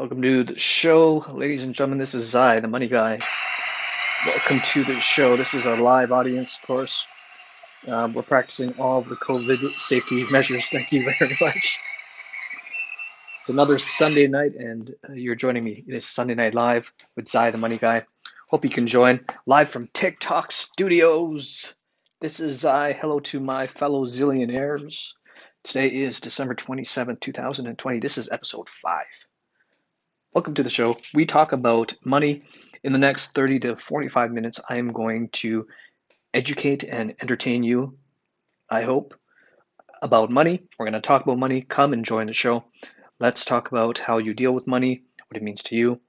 Welcome to the show, ladies and gentlemen. This is Zai, the money guy. Welcome to the show. This is our live audience, of course. We're practicing all of the COVID safety measures. Thank you very much. It's another Sunday night, and you're joining me this Sunday Night Live with Zai, the money guy. Hope you can join live from TikTok studios. This is Zai. Hello to my fellow zillionaires. Today is December 27th, 2020. This is episode 5. Welcome to the show. We talk about money. In the next 30 to 45 minutes, I am going to educate and entertain you, I hope, about money. We're going to talk about money. Come and join the show. Let's talk about how you deal with money, what it means to you.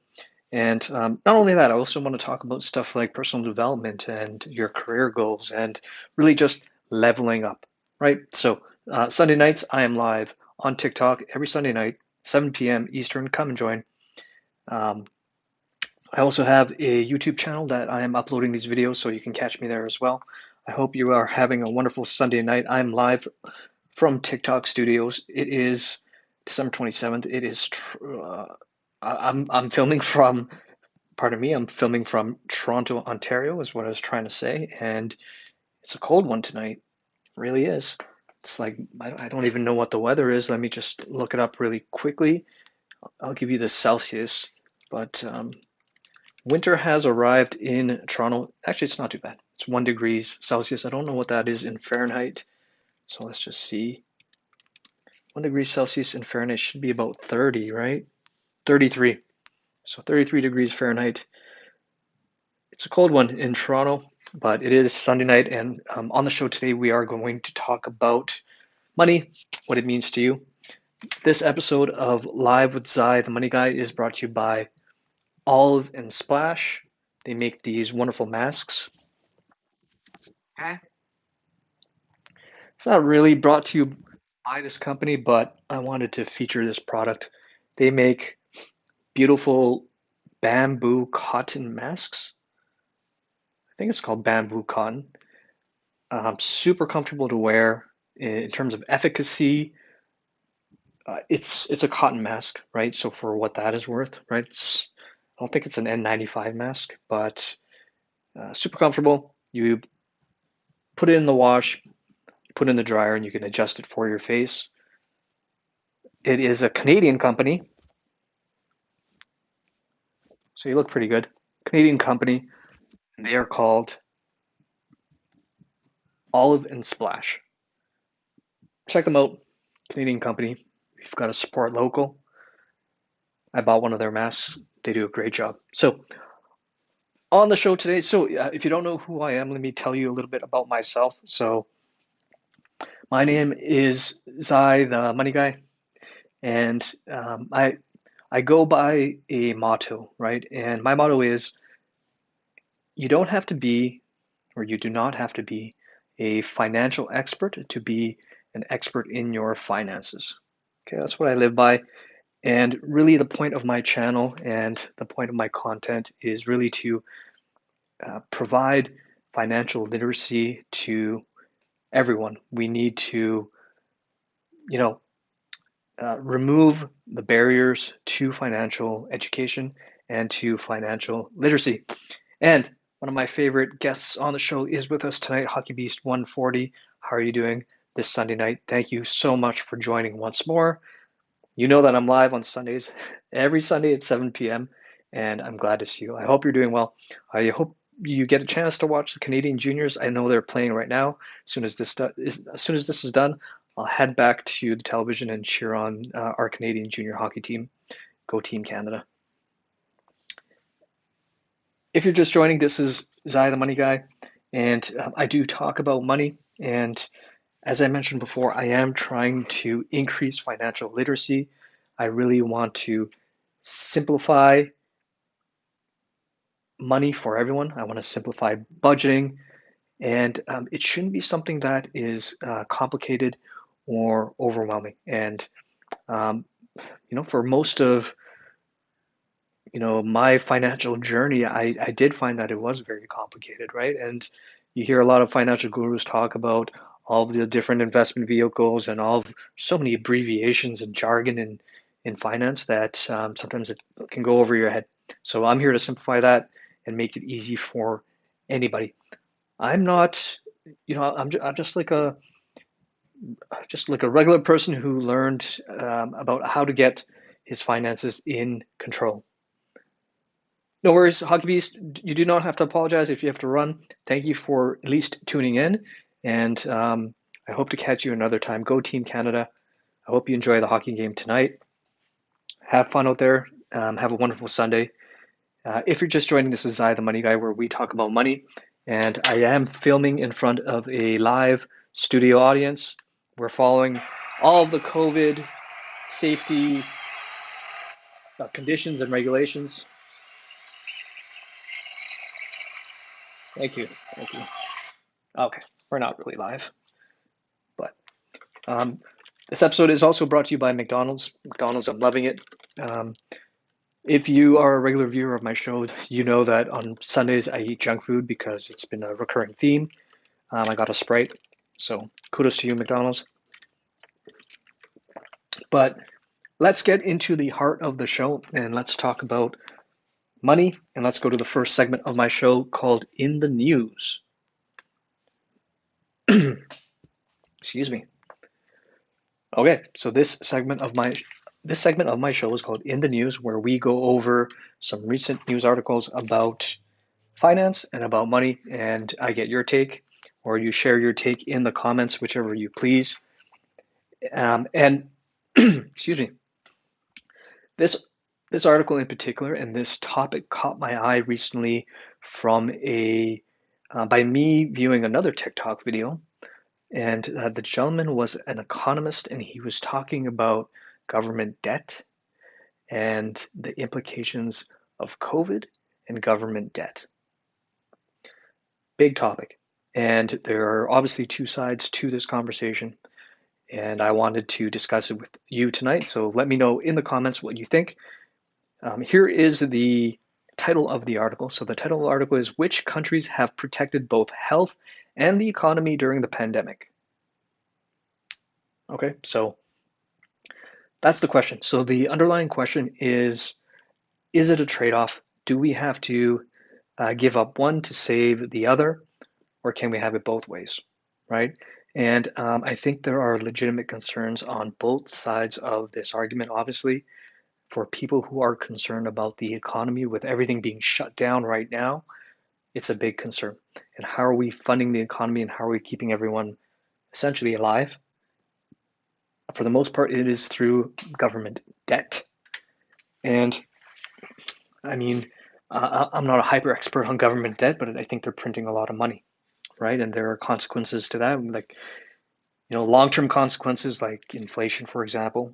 And not only that, I also want to talk about stuff like personal development and your career goals and really just leveling up, right? So Sunday nights, I am live on TikTok every Sunday night, 7 p.m. Eastern. Come and join. Um, I also have a YouTube channel that I am uploading these videos, so you can catch me there as well. I hope you are having a wonderful Sunday night. I'm live from TikTok Studios. It is December 27th. It is I'm filming from, pardon me, I'm filming from Toronto, Ontario, is what I was trying to say, and it's a cold one tonight. It really is. It's like I don't even know what the weather is. Let me just look it up really quickly. I'll give you the Celsius, but winter has arrived in Toronto. Actually, it's not too bad. It's 1 degrees Celsius. I don't know what that is in Fahrenheit. So let's just see. 1 degree Celsius in Fahrenheit should be about 30, right? 33. So 33 degrees Fahrenheit. It's a cold one in Toronto, but it is Sunday night. And on the show today, we are going to talk about money, what it means to you. This episode of Live with Zai, the Money Guy, is brought to you by Olive and Splash. They make these wonderful masks. Okay. It's not really brought to you by this company, but I wanted to feature this product. They make beautiful bamboo cotton masks. I think it's called bamboo cotton. Super comfortable to wear in terms of efficacy. It's a cotton mask, right? So for what that is worth, right? I don't think it's an N95 mask, but super comfortable. You put it in the wash, put it in the dryer, and you can adjust it for your face. It is a Canadian company, so you look pretty good. Canadian company, and they are called Olive and Splash. Check them out. Canadian company. We've got to support local. I bought one of their masks. They do a great job. So on the show today, if you don't know who I am, let me tell you a little bit about myself. So my name is Zai, the money guy, and I go by a motto, right? And my motto is you don't have to be, or you do not have to be a financial expert to be an expert in your finances. Okay, that's what I live by. And really, the point of my channel and the point of my content is really to provide financial literacy to everyone. We need to, you know, remove the barriers to financial education and to financial literacy. And one of my favorite guests on the show is with us tonight, Hockey Beast 140. How are you doing this Sunday night? Thank you so much for joining once more. You know that I'm live on Sundays, every Sunday at 7 p.m., and I'm glad to see you. I hope you're doing well. I hope you get a chance to watch the Canadian Juniors. I know they're playing right now. As soon as this is done, I'll head back to the television and cheer on our Canadian junior hockey team. Go Team Canada. If you're just joining, this is Zai the Money Guy, and I do talk about money. And as I mentioned before, I am trying to increase financial literacy. I really want to simplify money for everyone. I want to simplify budgeting, and it shouldn't be something that is complicated or overwhelming. And for most of my financial journey, I did find that it was very complicated, right? And you hear a lot of financial gurus talk about all of the different investment vehicles and so many abbreviations and jargon in finance that sometimes it can go over your head. So I'm here to simplify that and make it easy for anybody. I'm not, I'm just like a regular person who learned about how to get his finances in control. No worries, Hockey Beast. You do not have to apologize if you have to run. Thank you for at least tuning in, and I hope to catch you another time. Go Team Canada. I hope you enjoy the hockey game tonight. Have fun out there. Have a wonderful Sunday. If you're just joining, this is I, the Money Guy, where we talk about money, and I am filming in front of a live studio audience. We're following all of the COVID safety conditions and regulations. Thank you. Thank you. Okay, we're not really live, but this episode is also brought to you by McDonald's. McDonald's, I'm loving it. If you are a regular viewer of my show, you know that on Sundays I eat junk food because it's been a recurring theme. I got a Sprite, so kudos to you, McDonald's. But let's get into the heart of the show and let's talk about money. And let's go to the first segment of my show called In the News. Excuse me. Okay, so this segment of my show is called In the News, where we go over some recent news articles about finance and about money, and I get your take, or you share your take in the comments, whichever you please. And excuse me, this article in particular and this topic caught my eye recently from by me viewing another TikTok video. And the gentleman was an economist, and he was talking about government debt and the implications of COVID and government debt. Big topic. And there are obviously two sides to this conversation. And I wanted to discuss it with you tonight. So let me know in the comments what you think. Here is the title of the article. So the title of the article is Which Countries Have Protected Both Health and the Economy During the Pandemic? Okay, so that's the question. So the underlying question is it a trade-off? Do we have to give up one to save the other, or can we have it both ways, right? And I think there are legitimate concerns on both sides of this argument, obviously. For people who are concerned about the economy with everything being shut down right now, it's a big concern. And how are we funding the economy and how are we keeping everyone essentially alive? For the most part, it is through government debt. And I mean, I'm not a hyper expert on government debt, but I think they're printing a lot of money, right? And there are consequences to that, like, long-term consequences like inflation, for example.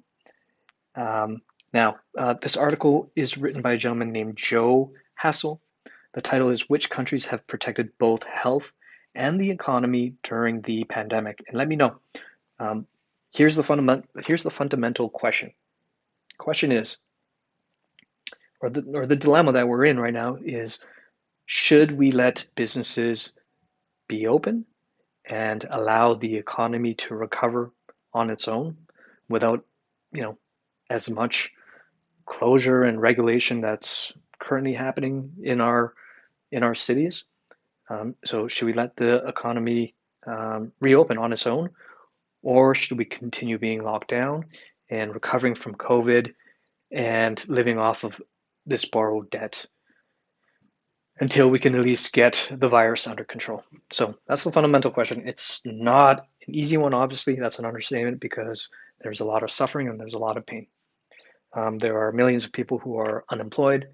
Now, this article is written by a gentleman named Joe Hassel. The title is Which Countries Have Protected Both Health and the Economy During the Pandemic? And let me know. Here's the fundamental question. Question is, or the dilemma that we're in right now is, should we let businesses be open and allow the economy to recover on its own without, as much closure and regulation that's currently happening in our cities? So should we let the economy reopen on its own, or should we continue being locked down and recovering from COVID and living off of this borrowed debt until we can at least get the virus under control? So that's the fundamental question. It's not an easy one, obviously. That's an understatement because there's a lot of suffering and there's a lot of pain. There are millions of people who are unemployed.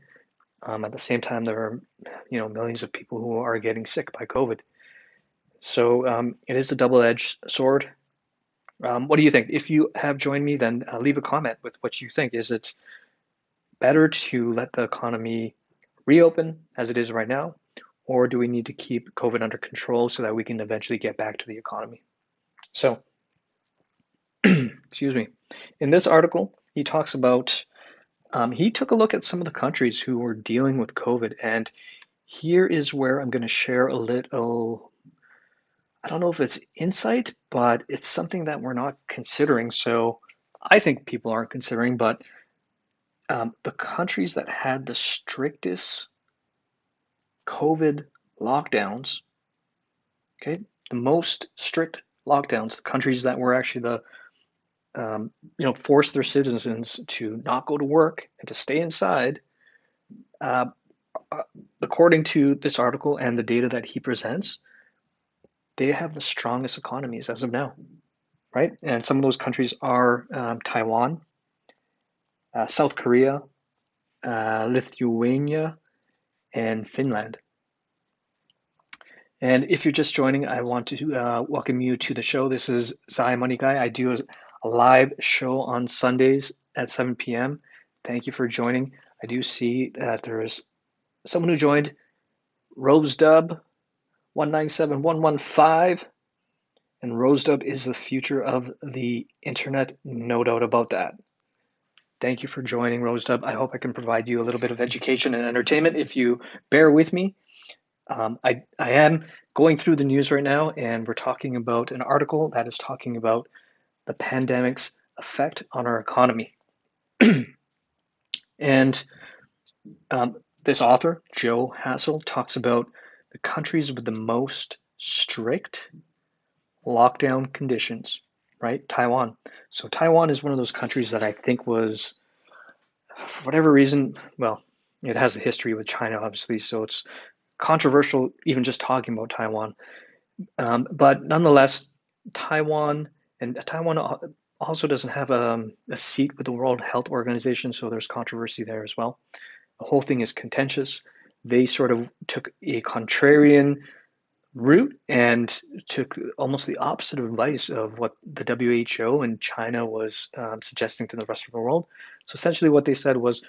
At the same time, there are millions of people who are getting sick by COVID. So it is a double-edged sword. What do you think? If you have joined me, then leave a comment with what you think. Is it better to let the economy reopen as it is right now, or do we need to keep COVID under control so that we can eventually get back to the economy? So, excuse me. In this article, he talks about, he took a look at some of the countries who were dealing with COVID, and here is where I'm going to share a little, I don't know if it's insight, but it's something that we're not considering. So I think people aren't considering, but the countries that had the strictest COVID lockdowns, okay, the most strict lockdowns, the countries that were actually forced their citizens to not go to work and to stay inside, uh, according to this article and the data that he presents, they have the strongest economies as of now, right? And some of those countries are Taiwan, South Korea, Lithuania, and Finland. And if you're just joining, I want to welcome you to the show. This is Zai Money Guy. I do a live show on Sundays at 7 p.m. Thank you for joining. I do see that there is someone who joined, RoseDub 197115, and RoseDub is the future of the internet, no doubt about that. Thank you for joining, RoseDub. I hope I can provide you a little bit of education and entertainment if you bear with me. I am going through the news right now, and we're talking about an article that is talking about the pandemic's effect on our economy. And this author, Joe Hassel, talks about the countries with the most strict lockdown conditions, right? Taiwan. So Taiwan is one of those countries that I think was, for whatever reason, well, it has a history with China, obviously, so it's controversial even just talking about Taiwan. But nonetheless, Taiwan also doesn't have a seat with the World Health Organization, so there's controversy there as well. The whole thing is contentious. They sort of took a contrarian route and took almost the opposite advice of what the WHO and China was suggesting to the rest of the world. So essentially what they said was,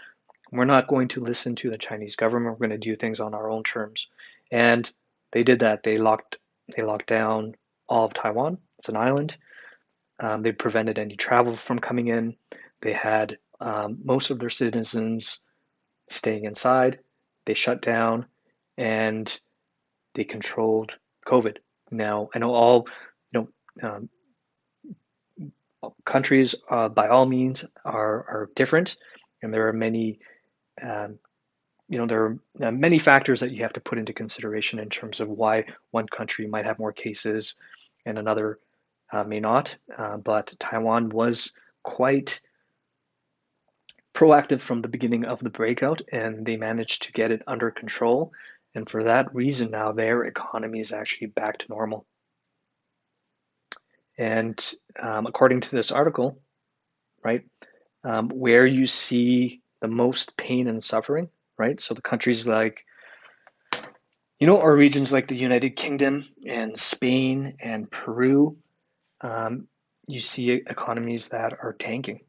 we're not going to listen to the Chinese government. We're going to do things on our own terms. And they did that. They locked down all of Taiwan. It's an island. They prevented any travel from coming in. They had most of their citizens staying inside. They shut down and they controlled COVID. Now, I know all countries by all means are different, and there are many there are many factors that you have to put into consideration in terms of why one country might have more cases and another may not. But Taiwan was quite proactive from the beginning of the breakout, and they managed to get it under control. And for that reason, now their economy is actually back to normal. And according to this article, right, where you see the most pain and suffering, right? So the countries like, or regions like the United Kingdom and Spain and Peru, you see economies that are tanking,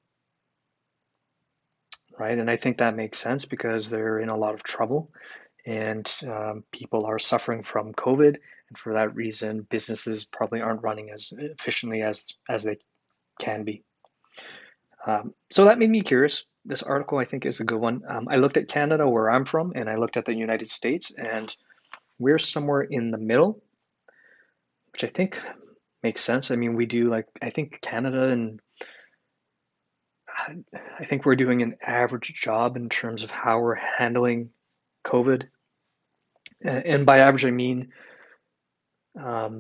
right? And I think that makes sense because they're in a lot of trouble and people are suffering from COVID. And for that reason, businesses probably aren't running as efficiently as they can be. So that made me curious. This article, I think, is a good one. I looked at Canada, where I'm from, and I looked at the United States, and we're somewhere in the middle, which I think makes sense. I mean, we do I think Canada, and I think we're doing an average job in terms of how we're handling COVID. And by average, I mean, I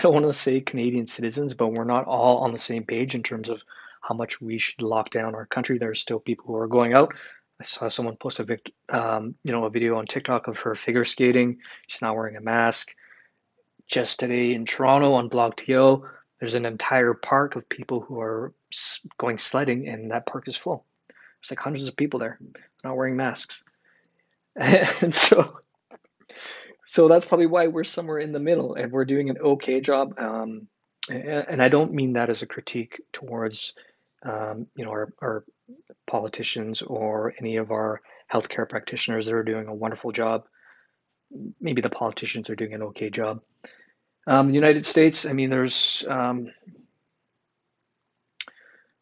don't want to say Canadian citizens, but we're not all on the same page in terms of how much we should lock down our country. There are still people who are going out. I saw someone post a video on TikTok of her figure skating. She's not wearing a mask. Just today in Toronto on Block TO, there's an entire park of people who are going sledding, and that park is full. There's like hundreds of people there, not wearing masks. And so that's probably why we're somewhere in the middle, and we're doing an okay job. And I don't mean that as a critique towards, our politicians or any of our healthcare practitioners that are doing a wonderful job. Maybe the politicians are doing an okay job. The United States, I mean, there's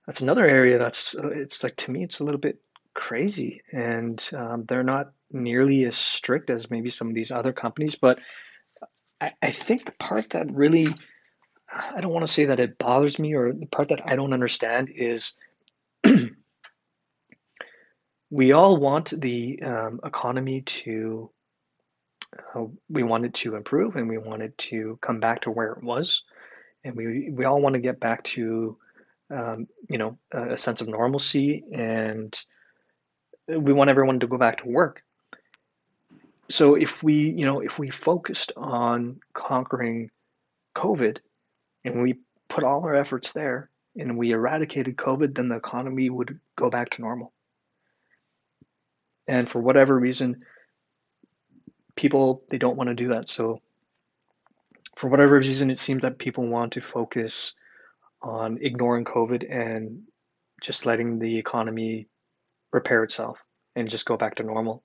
that's another area it's like, to me, it's a little bit crazy, and they're not nearly as strict as maybe some of these other companies. But I think the part that really, I don't want to say that it bothers me, or the part that I don't understand is We all want the economy to, we want it to improve and we want it to come back to where it was. And we all want to get back to, a sense of normalcy, and we want everyone to go back to work. So if we focused on conquering COVID and we put all our efforts there and we eradicated COVID, then the economy would go back to normal. And for whatever reason, people, they don't want to do that. So for whatever reason, it seems that people want to focus on ignoring COVID and just letting the economy repair itself and just go back to normal.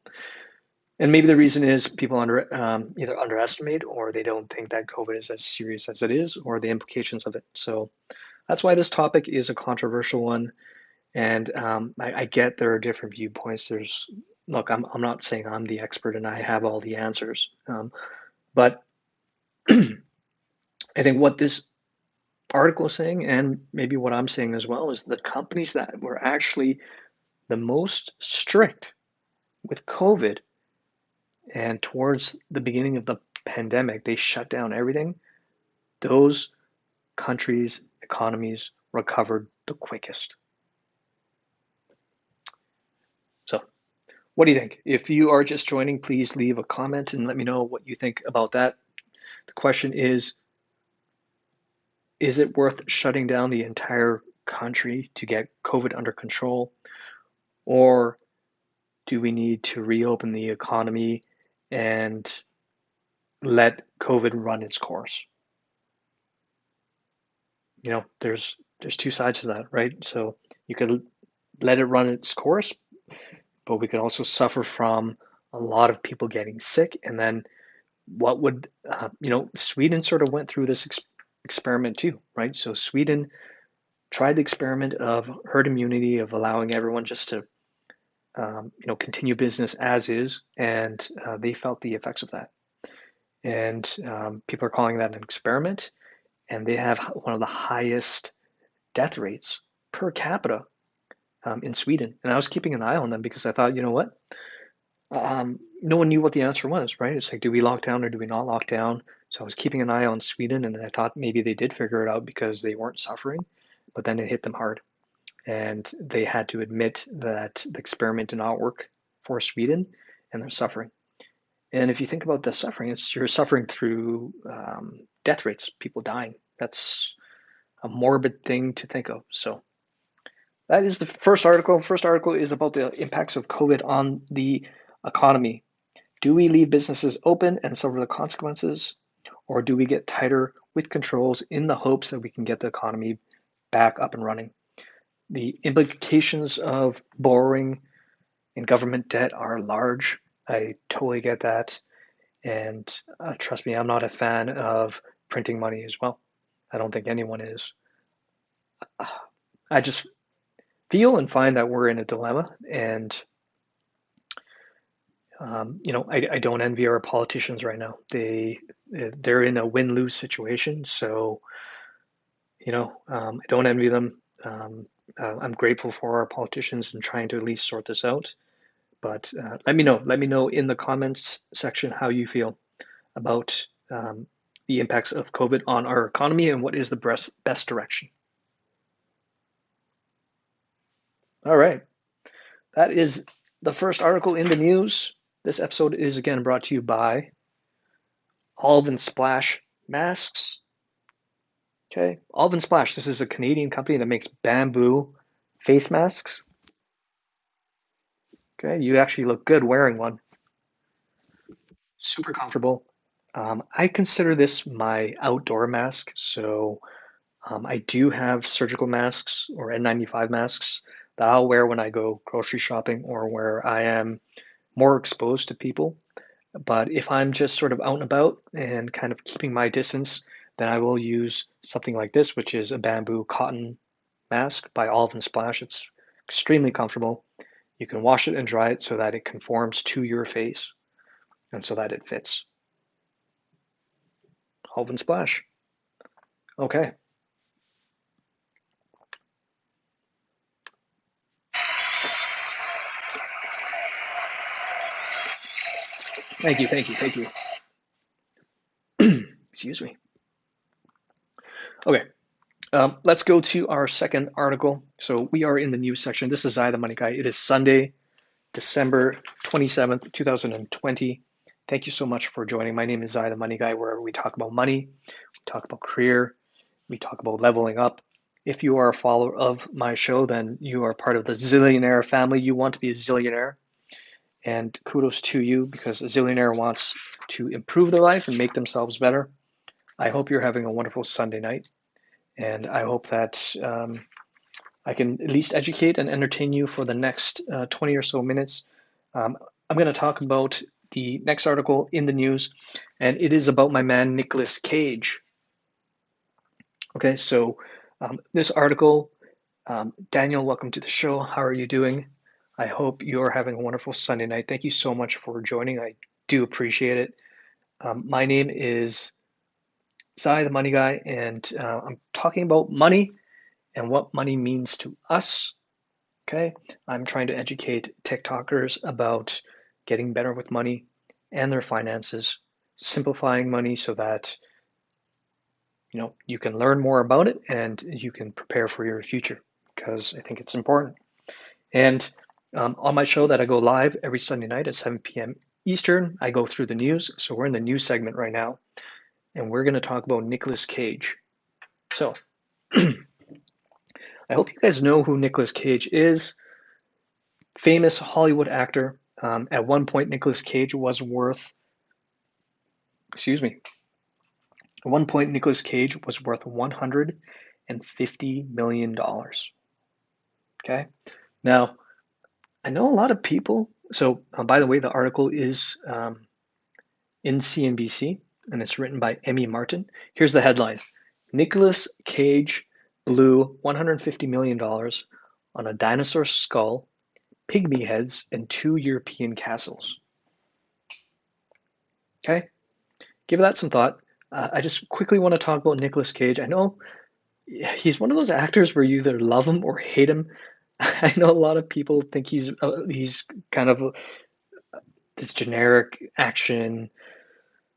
And maybe the reason is people either underestimate, or they don't think that COVID is as serious as it is, or the implications of it. So that's why this topic is a controversial one. And I get there are different viewpoints. Look, I'm not saying I'm the expert and I have all the answers. But I think what this article is saying, and maybe what I'm saying as well, is the companies that were actually the most strict with COVID and towards the beginning of the pandemic, they shut down everything. Those countries' economies recovered the quickest. So, what do you think? If you are just joining, please leave a comment and let me know what you think about that. The question is it worth shutting down the entire country to get COVID under control? Or do we need to reopen the economy and let COVID run its course? There's two sides to that, right? So you could let it run its course, but we could also suffer from a lot of people getting sick. And then what would, Sweden sort of went through this experiment too, right? So Sweden tried the experiment of herd immunity, of allowing everyone just to, continue business as is, and they felt the effects of that. And people are calling that an experiment, and they have one of the highest death rates per capita in Sweden. And I was keeping an eye on them because I thought, you know what? No one knew what the answer was, right? It's like, do we lock down or do we not lock down? So I was keeping an eye on Sweden, and I thought maybe they did figure it out because they weren't suffering, but then it hit them hard. And they had to admit that the experiment did not work for Sweden, and they're suffering. And if you think about the suffering, you're suffering through death rates, people dying. That's a morbid thing to think of. So that is the first article. The first article is about the impacts of COVID on the economy. Do we leave businesses open and suffer the consequences, or do we get tighter with controls in the hopes that we can get the economy back up and running? The implications of borrowing and government debt are large. I totally get that. And trust me, I'm not a fan of printing money as well. I don't think anyone is. I just feel and find that we're in a dilemma. And, I don't envy our politicians right now. They're in a win-lose situation. So, I don't envy them. I'm grateful for our politicians and trying to at least sort this out. But let me know. Let me know in the comments section how you feel about the impacts of COVID on our economy and what is the best direction. All right. That is the first article in the news. This episode is again brought to you by Olive and Splash masks. Okay, Olive and Splash. This is a Canadian company that makes bamboo face masks. Okay, you actually look good wearing one. Super comfortable. I consider this my outdoor mask. So I do have surgical masks or N95 masks that I'll wear when I go grocery shopping or where I am more exposed to people. But if I'm just sort of out and about and kind of keeping my distance, then I will use something like this, which is a bamboo cotton mask by Olive and Splash. It's extremely comfortable. You can wash it and dry it so that it conforms to your face and so that it fits. Olive and Splash. Okay. Thank you, thank you, thank you. Excuse me. Okay, let's go to our second article. So we are in the news section. This is I, the Money Guy. It is Sunday, December 27th, 2020. Thank you so much for joining. My name is I, the Money Guy, where we talk about money, we talk about career, we talk about leveling up. If you are a follower of my show, then you are part of the zillionaire family. You want to be a zillionaire. And kudos to you because a zillionaire wants to improve their life and make themselves better. I hope you're having a wonderful Sunday night. And I hope that I can at least educate and entertain you for the next 20 or so minutes. I'm going to talk about the next article in the news, and it is about my man, Nicolas Cage. Okay, so this article, Daniel, welcome to the show. How are you doing? I hope you're having a wonderful Sunday night. Thank you so much for joining. I do appreciate it. My name is Zai, the Money Guy, and I'm talking about money and what money means to us. Okay, I'm trying to educate TikTokers about getting better with money and their finances, simplifying money so that you can learn more about it and you can prepare for your future because I think it's important. And on my show that I go live every Sunday night at 7 p.m. Eastern, I go through the news. So we're in the news segment right now, and we're going to talk about Nicolas Cage. So I hope you guys know who Nicolas Cage is. Famous Hollywood actor. At one point, Nicolas Cage was worth, excuse me, at one point, Nicolas Cage was worth $150 million. Okay. Now, I know a lot of people. So, by the way, the article is in CNBC and it's written by Emmy Martin. Here's the headline: Nicolas Cage blew $150 million on a dinosaur skull, pygmy heads, and 2 European castles. Okay, give that some thought. I just quickly want to talk about Nicolas Cage. I know he's one of those actors where you either love him or hate him. I know a lot of people think he's kind of this generic action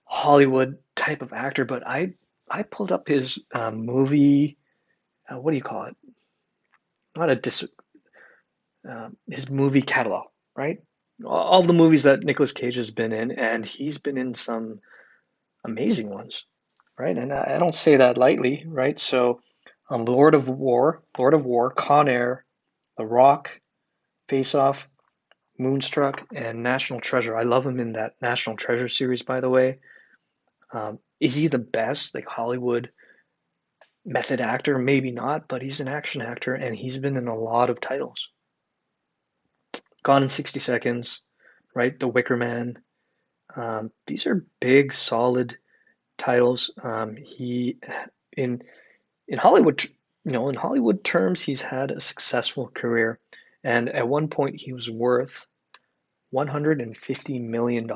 Hollywood type of actor, but I pulled up his movie. What do you call it? Not a dis. His movie catalog, right? All the movies that Nicolas Cage has been in, and he's been in some amazing ones, right? And I don't say that lightly, right? So, Lord of War, Con Air, The Rock, Face Off, Moonstruck, and National Treasure. I love him in that National Treasure series, by the way. Is he the best, like Hollywood method actor? Maybe not, but he's an action actor, and he's been in a lot of titles. Gone in 60 Seconds, right? The Wicker Man. These are big, solid titles. He in Hollywood, in Hollywood terms, he's had a successful career, and at one point he was worth $150 million.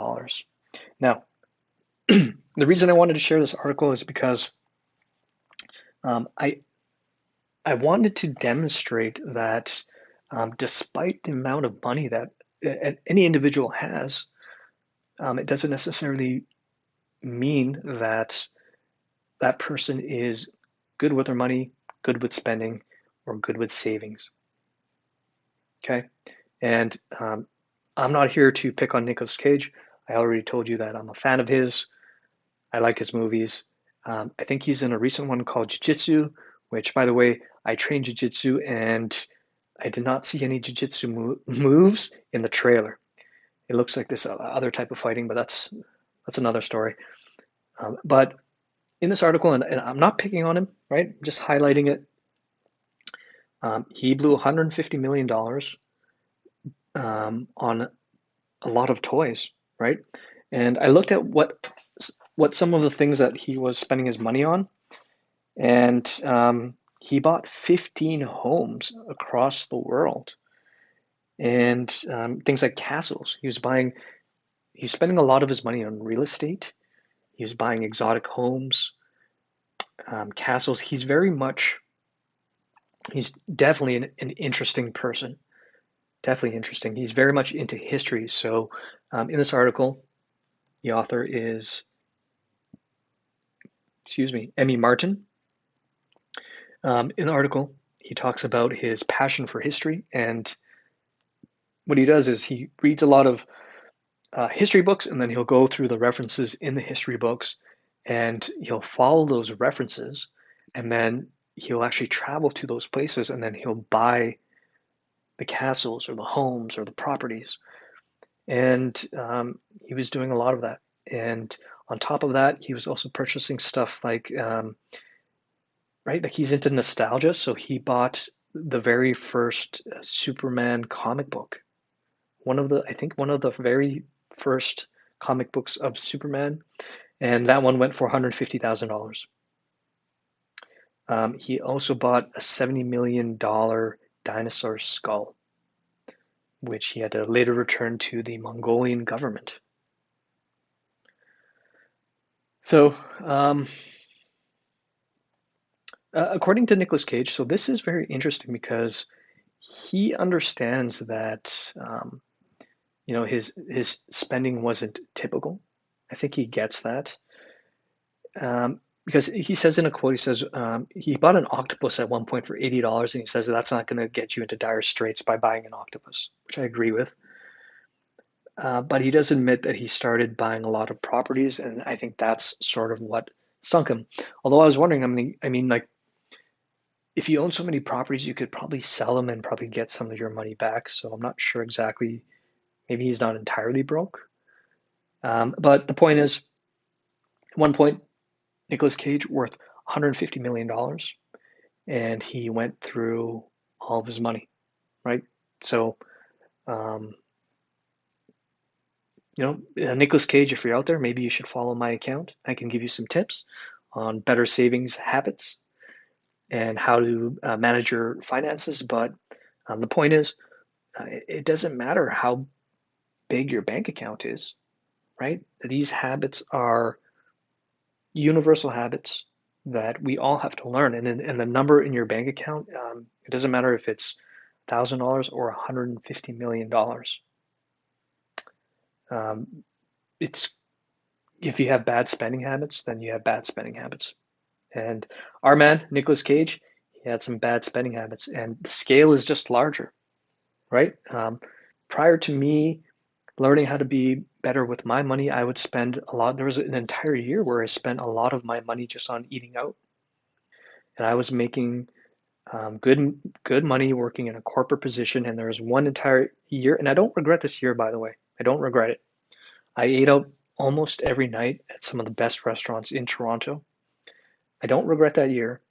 Now, the reason I wanted to share this article is because I wanted to demonstrate that despite the amount of money that any individual has, it doesn't necessarily mean that that person is good with their money, good with spending, or good with savings. Okay, and I'm not here to pick on Nicolas Cage. I already told you that I'm a fan of his. I like his movies. I think he's in a recent one called Jiu-Jitsu, which, by the way, I train Jiu-Jitsu and I did not see any Jiu-Jitsu moves in the trailer. It looks like this other type of fighting, but that's another story. But in this article, and I'm not picking on him, right? I'm just highlighting it. He blew $150 million on a lot of toys, right? And I looked at what some of the things that he was spending his money on, and he bought 15 homes across the world, and things like castles. He's spending a lot of his money on real estate. He was buying exotic homes, castles. He's definitely an interesting person. Definitely interesting. He's very much into history. So in this article, The author is, Emmy Martin. In the article, he talks about his passion for history, and what he does is he reads a lot of history books, and then he'll go through the references in the history books, and he'll follow those references, and then he'll actually travel to those places, and then he'll buy the castles or the homes or the properties. And he was doing a lot of that. And on top of that, he was also purchasing stuff like, right, like he's into nostalgia. So he bought the very first Superman comic book. I think one of the very first comic books of Superman. And that one went for $150,000. He also bought a $70 million dinosaur skull, which he had to later return to the Mongolian government. So, according to Nicolas Cage, so this is very interesting because he understands that his spending wasn't typical. I think he gets that. Because he says in a quote, he says he bought an octopus at one point for $80, and he says that's not going to get you into dire straits by buying an octopus, which I agree with. But he does admit that he started buying a lot of properties, and I think that's sort of what sunk him. Although I was wondering, like if you own so many properties, you could probably sell them and probably get some of your money back. So I'm not sure exactly. Maybe he's not entirely broke. But the point is, at one point, Nicolas Cage worth $150 million, and he went through all of his money, right? So, um, Nicolas Cage, if you're out there, maybe you should follow my account. I can give you some tips on better savings habits and how to manage your finances. But the point is, it doesn't matter how big your bank account is, right? These habits are universal habits that we all have to learn. And the number in your bank account, it doesn't matter if it's $1,000 or $150 million. Um, it's if you have bad spending habits, then you have bad spending habits. And our man, Nicolas Cage, he had some bad spending habits, and the scale is just larger, right? Prior to me learning how to be better with my money, I would spend a lot. There was an entire year where I spent a lot of my money just on eating out, and I was making good money working in a corporate position. And there was one entire year, and I don't regret this year, by the way. I don't regret it. I ate out almost every night at some of the best restaurants in Toronto. I don't regret that year,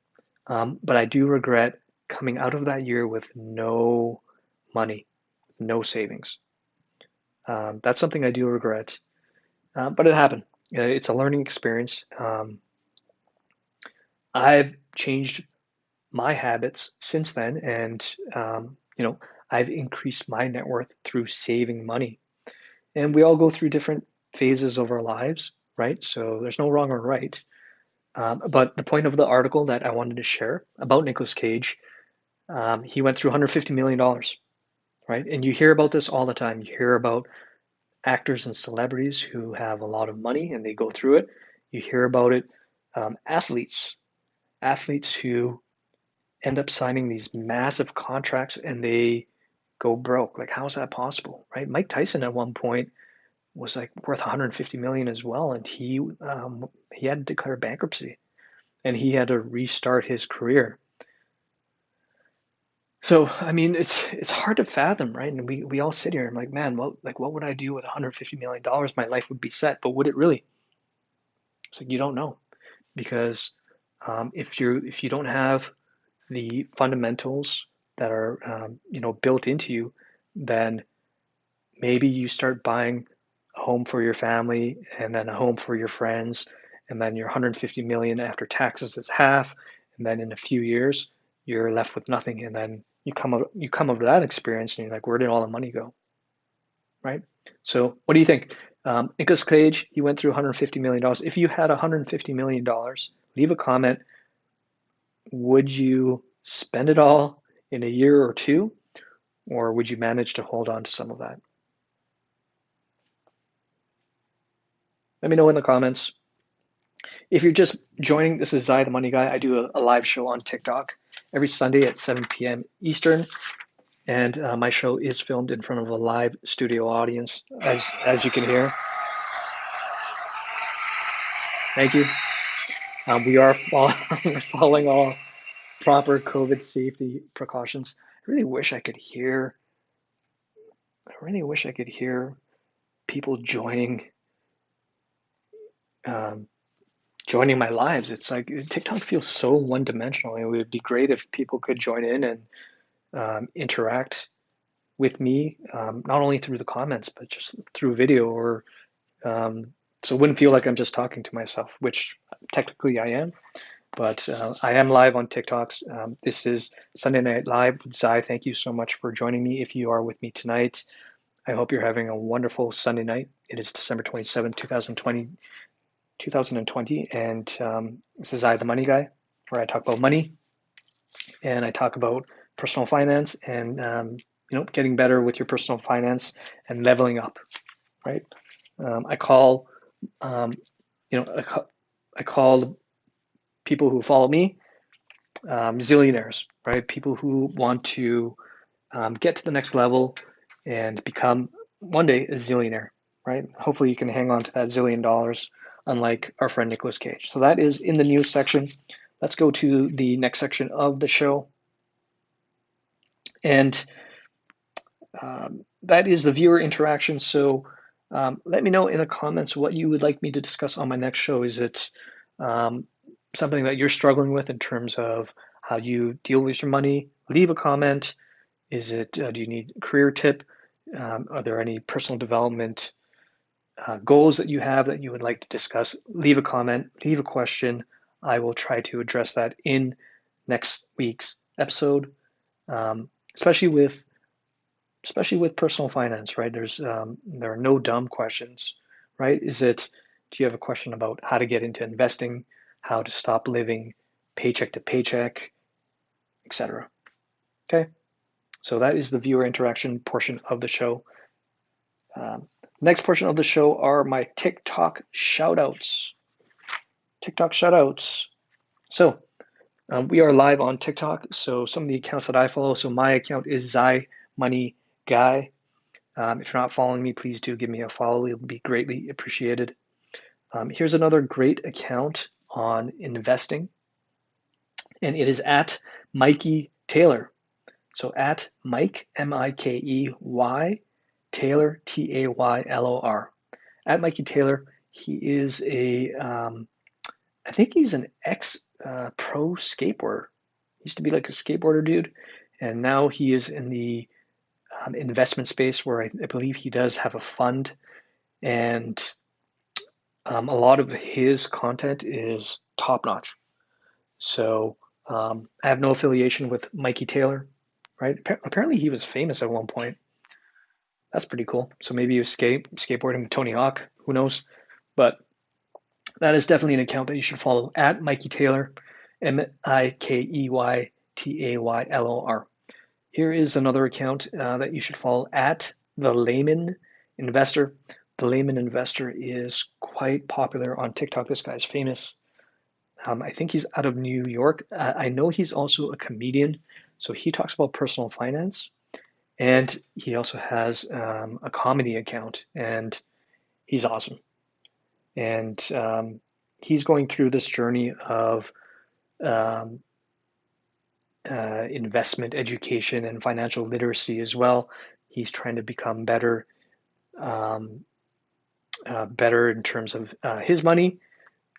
but I do regret coming out of that year with no money, no savings. That's something I do regret, but it happened. It's a learning experience. I've changed my habits since then, and I've increased my net worth through saving money. And we all go through different phases of our lives, right? So there's no wrong or right. But the point of the article that I wanted to share about Nicolas Cage, he went through $150 million, right? And you hear about this all the time. You hear about actors and celebrities who have a lot of money and they go through it. You hear about it, athletes who end up signing these massive contracts and they go broke. Like, how is that possible, right? Mike Tyson at one point was like worth 150 million as well, and he had to declare bankruptcy, and he had to restart his career. So I mean, it's hard to fathom, right? And we all sit here and I'm like, man, what would I do with 150 million dollars? My life would be set, but would it really? It's like you don't know because if you don't have the fundamentals that are built into you, then maybe you start buying a home for your family and then a home for your friends, and then your 150 million after taxes is half, and then in a few years you're left with nothing, and then you come over that experience and you're like, where did all the money go, right? So what do you think? Nicolas Cage, he went through $150 million. If you had $150 million, leave a comment. Would you spend it all in a year or two, or would you manage to hold on to some of that? Let me know in the comments. If you're just joining, this is Zai, the Money Guy. I do a live show on TikTok every Sunday at 7 p.m. Eastern, and my show is filmed in front of a live studio audience, as you can hear. Thank you. We are following all proper COVID safety precautions. I really wish I could hear. I really wish I could hear people um, joining my lives. It's like TikTok feels so one-dimensional. It would be great if people could join in and interact with me, not only through the comments, but just through video or so it wouldn't feel like I'm just talking to myself, which technically I am. But I am live on TikToks. This is Sunday Night Live with Zai. Thank you so much for joining me. If you are with me tonight, I hope you're having a wonderful Sunday night. It is December 27, 2020, and this is Zai, the Money Guy, where I talk about money and I talk about personal finance and getting better with your personal finance and leveling up, right? I call I call people who follow me zillionaires, right? People who want to get to the next level and become one day a zillionaire, right? Hopefully you can hang on to that $1 zillion, unlike our friend Nicolas Cage. So that is in the news section. Let's go to the next section of the show. And that is the viewer interaction. So let me know in the comments what you would like me to discuss on my next show. Is it something that you're struggling with in terms of how you deal with your money? Leave a comment. Is it, do you need a career tip? Are there any personal development goals that you have that you would like to discuss? Leave a comment, leave a question. I will try to address that in next week's episode, especially with personal finance, right? There are no dumb questions, right? Do you have a question about how to get into investing, how to stop living paycheck to paycheck, etc.? Okay, so that is the viewer interaction portion of the show. Next portion of the show are my TikTok shoutouts. So we are live on TikTok. So some of the accounts that I follow. So my account is Zai Money Guy. If you're not following me, please do give me a follow. It would be greatly appreciated. Here's another great account on investing, and it is at Mikey Taylor. So at Mike, Mikey, Taylor, Taylor. At Mikey Taylor, he is I think he's an ex-pro skateboarder. He used to be like a skateboarder dude, and now he is in the investment space where I believe he does have a fund, and a lot of his content is top notch. So I have no affiliation with Mikey Taylor, right? Apparently he was famous at one point. That's pretty cool. So maybe he was skateboarding with Tony Hawk. Who knows? But that is definitely an account that you should follow at Mikey Taylor, Mikeytaylor. Here is another account that you should follow at The Layman Investor. The Layman Investor is quite popular on TikTok. This guy's famous. I think he's out of New York. I know he's also a comedian, so he talks about personal finance, and he also has a comedy account, and he's awesome. And he's going through this journey of investment education and financial literacy as well. He's trying to become better in terms of his money.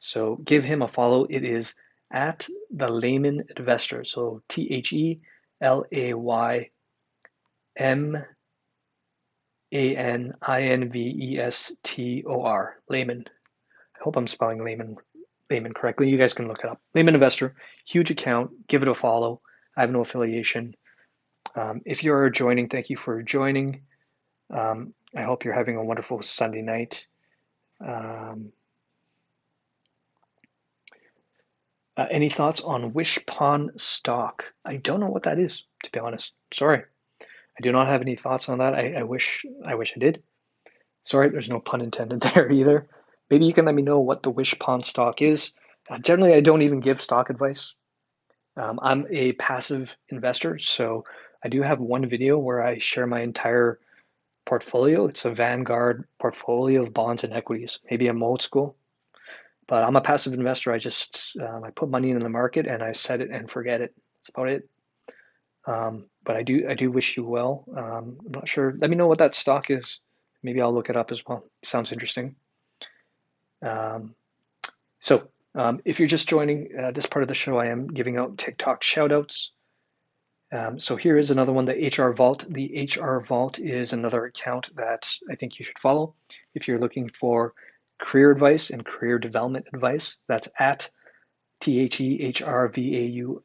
So give him a follow. It is at The Layman Investor. So TheLaymaninvestor. Layman. I hope I'm spelling Layman correctly. You guys can look it up. Layman Investor, huge account. Give it a follow. I have no affiliation. If you are joining, thank you for joining. I hope you're having a wonderful Sunday night. Any thoughts on Wishpond stock? I don't know what that is, to be honest. Sorry. I do not have any thoughts on that. I wish I did. Sorry, there's no pun intended there either. maybe you can let me know what the wish pawn stock is. Generally, I don't even give stock advice. I'm a passive investor, so I do have one video where I share my entire portfolio. It's a Vanguard portfolio of bonds and equities. Maybe I'm old school, but I'm a passive investor. I put money in the market and I set it and forget it. That's about it. But I do wish you well. I'm not sure. Let me know what that stock is. Maybe I'll look it up as well. Sounds interesting. Um, so if you're just joining this part of the show, I am giving out TikTok shout outs. So here is another one, the HR Vault. The HR Vault is another account that I think you should follow if you're looking for career advice and career development advice. That's at THEHRVAULT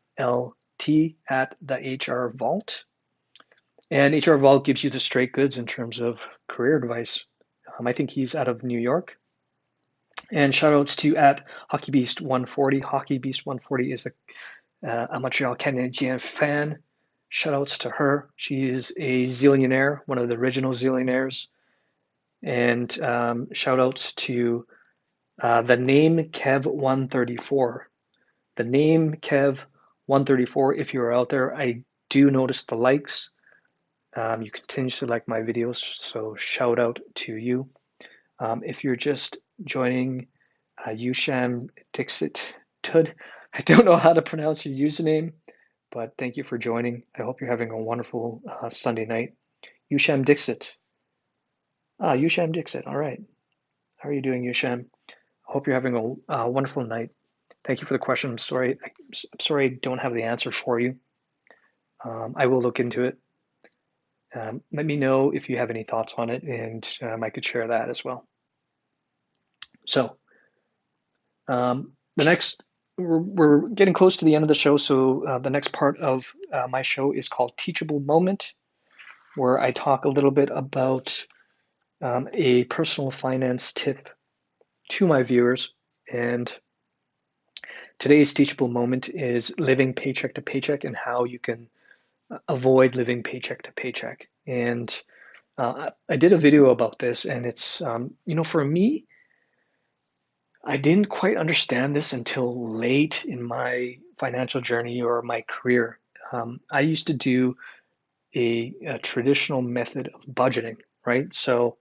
at the HR Vault. And HR Vault gives you the straight goods in terms of career advice. I think he's out of New York. And shout outs to at HockeyBeast140. HockeyBeast140 is a Montreal Canadien fan. Shout outs to her. She is a zillionaire, one of the original zillionaires. And shout outs to the name Kev134. The name Kev134, if you're out there, I do notice the likes. You continue to like my videos, so shout out to you. If you're just joining Yusham Dixit Tud, I don't know how to pronounce your username, but thank you for joining. I hope you're having a wonderful Sunday night. Yusham Dixit. Yusham Dixit. All right. How are you doing, Yusham? I hope you're having a wonderful night. Thank you for the question. I'm sorry I don't have the answer for you. I will look into it. Let me know if you have any thoughts on it, and I could share that as well. So we're getting close to the end of the show, so the next part of my show is called Teachable Moment, where I talk a little bit about a personal finance tip to my viewers. And today's teachable moment is living paycheck to paycheck and how you can avoid living paycheck to paycheck. And I did a video about this, and it's, for me, I didn't quite understand this until late in my financial journey or my career. I used to do a traditional method of budgeting, right? So,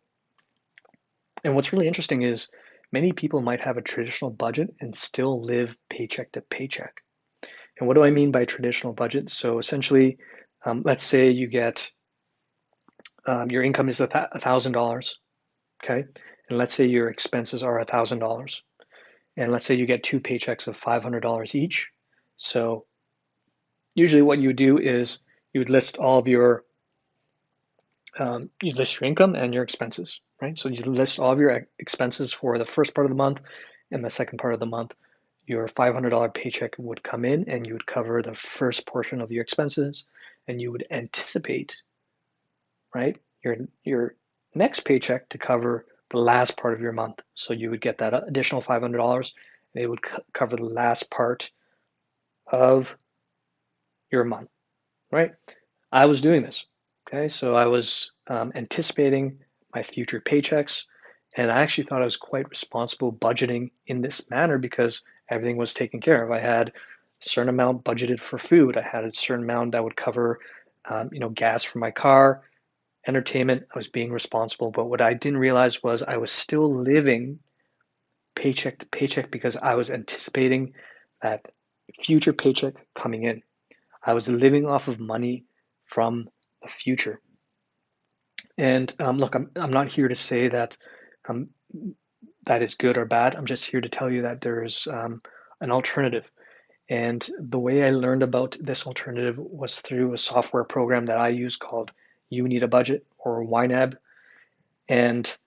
and what's really interesting is many people might have a traditional budget and still live paycheck to paycheck. And what do I mean by traditional budget? So essentially, let's say you get your income is $1,000, okay? And let's say your expenses are $1,000. And let's say you get two paychecks of $500 each. So usually what you would do is you would list all of your you list your income and your expenses, right? So you list all of your expenses for the first part of the month, and the second part of the month, your $500 paycheck would come in and you would cover the first portion of your expenses, and you would anticipate, right, your next paycheck to cover the last part of your month. So you would get that additional $500 and it would cover the last part of your month, right? I was doing this. Okay, so I was anticipating my future paychecks, and I actually thought I was quite responsible budgeting in this manner because everything was taken care of. I had a certain amount budgeted for food. I had a certain amount that would cover, gas for my car, entertainment. I was being responsible, but what I didn't realize was I was still living paycheck to paycheck because I was anticipating that future paycheck coming in. I was living off of money from the future. And look, I'm not here to say that that is good or bad. I'm just here to tell you that there is an alternative. And the way I learned about this alternative was through a software program that I use called You Need a Budget, or YNAB. And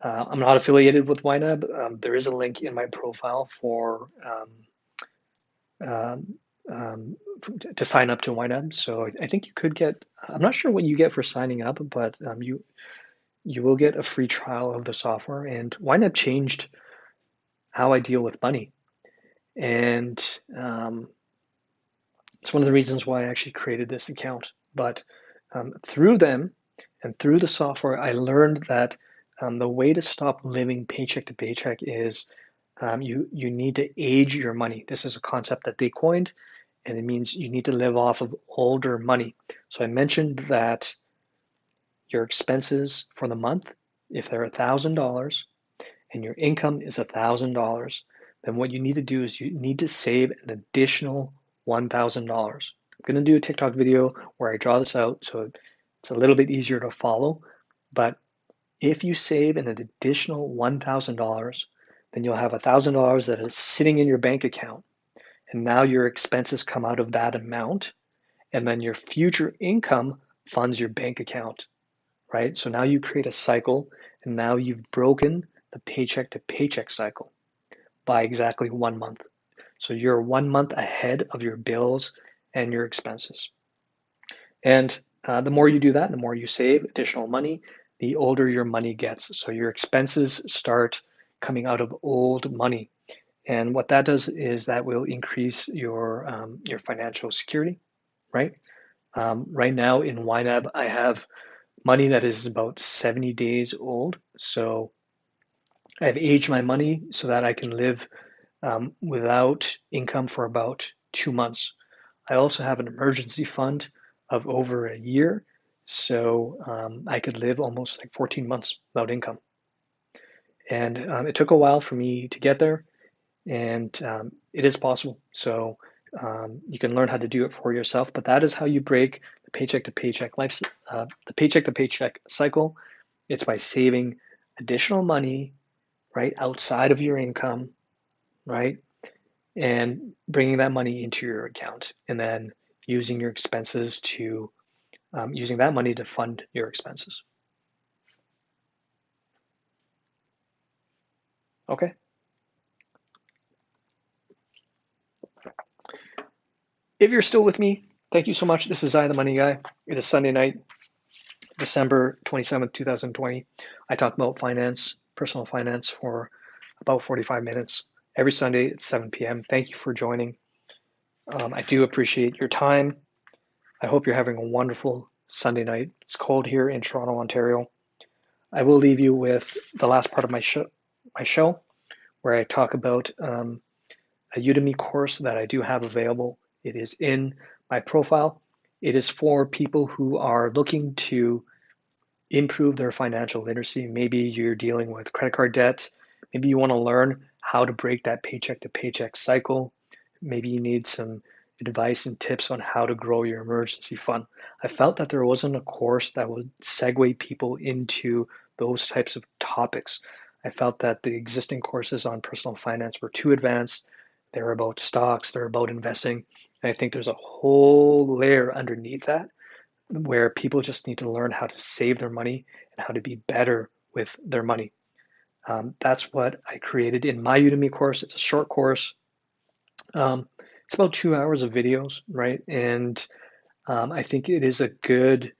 I'm not affiliated with YNAB. There is a link in my profile for to sign up to YNAB. So I think you could get, I'm not sure what you get for signing up, but you will get a free trial of the software. And YNAB changed how I deal with money. And it's one of the reasons why I actually created this account. But through them and through the software, I learned that The way to stop living paycheck to paycheck is you need to age your money. This is a concept that they coined, and it means you need to live off of older money. So I mentioned that your expenses for the month, if they're $1,000 and your income is $1,000, then what you need to do is you need to save an additional $1,000. I'm going to do a TikTok video where I draw this out so it's a little bit easier to follow. But if you save an additional $1,000, then you'll have $1,000 that is sitting in your bank account. And now your expenses come out of that amount. And then your future income funds your bank account, right? So now you create a cycle, and now you've broken the paycheck to paycheck cycle by exactly 1 month. So you're 1 month ahead of your bills and your expenses. And the more you do that, the more you save additional money, the older your money gets. So your expenses start coming out of old money. And what that does is that will increase your financial security, right? Right now in YNAB, I have money that is about 70 days old. So I've aged my money so that I can live without income for about 2 months. I also have an emergency fund of over a year, so I could live almost like 14 months without income. And it took a while for me to get there, and it is possible. So you can learn how to do it for yourself, but that is how you break the paycheck to paycheck the paycheck to paycheck cycle. It's by saving additional money, right, outside of your income, right, and bringing that money into your account, and then using your expenses to using that money to fund your expenses. Okay. If you're still with me, thank you so much. This is I, the Money Guy. It is Sunday night, December 27th, 2020. I talk about finance, personal finance, for about 45 minutes every Sunday at 7 p.m. Thank you for joining. I do appreciate your time. I hope you're having a wonderful Sunday night. It's cold here in Toronto, Ontario. I will leave you with the last part of my show where I talk about a Udemy course that I do have available. It is in my profile. It is for people who are looking to improve their financial literacy. Maybe you're dealing with credit card debt. Maybe you want to learn how to break that paycheck to paycheck cycle. Maybe you need some advice and tips on how to grow your emergency fund. I felt that there wasn't a course that would segue people into those types of topics. I felt that the existing courses on personal finance were too advanced. They're about stocks, they're about investing. And I think there's a whole layer underneath that where people just need to learn how to save their money and how to be better with their money. That's what I created in my Udemy course. It's a short course. It's about 2 hours of videos, right? And I think it is a good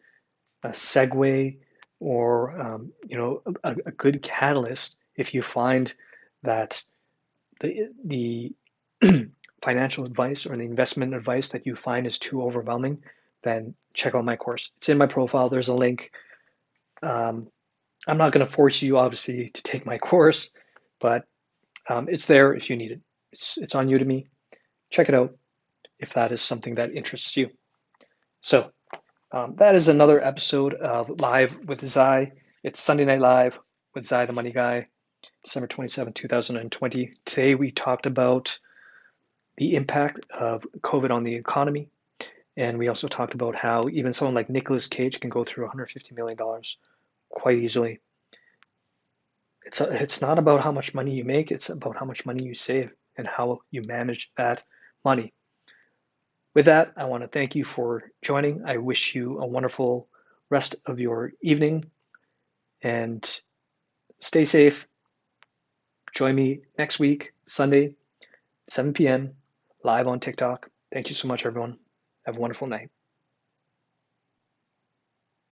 segue or a good catalyst if you find that the financial advice or the investment advice that you find is too overwhelming, then check out my course. It's in my profile. There's a link. I'm not going to force you, obviously, to take my course, but it's there if you need it. It's on Udemy. Check it out if that is something that interests you. So that is another episode of Live with Zai. It's Sunday Night Live with Zai, the Money Guy, December 27, 2020. Today we talked about the impact of COVID on the economy. And we also talked about how even someone like Nicolas Cage can go through $150 million quite easily. It's not about how much money you make, it's about how much money you save and how you manage that money. With that, I want to thank you for joining. I wish you a wonderful rest of your evening and stay safe. Join me next week, Sunday, 7 p.m., live on TikTok. Thank you so much, everyone. Have a wonderful night.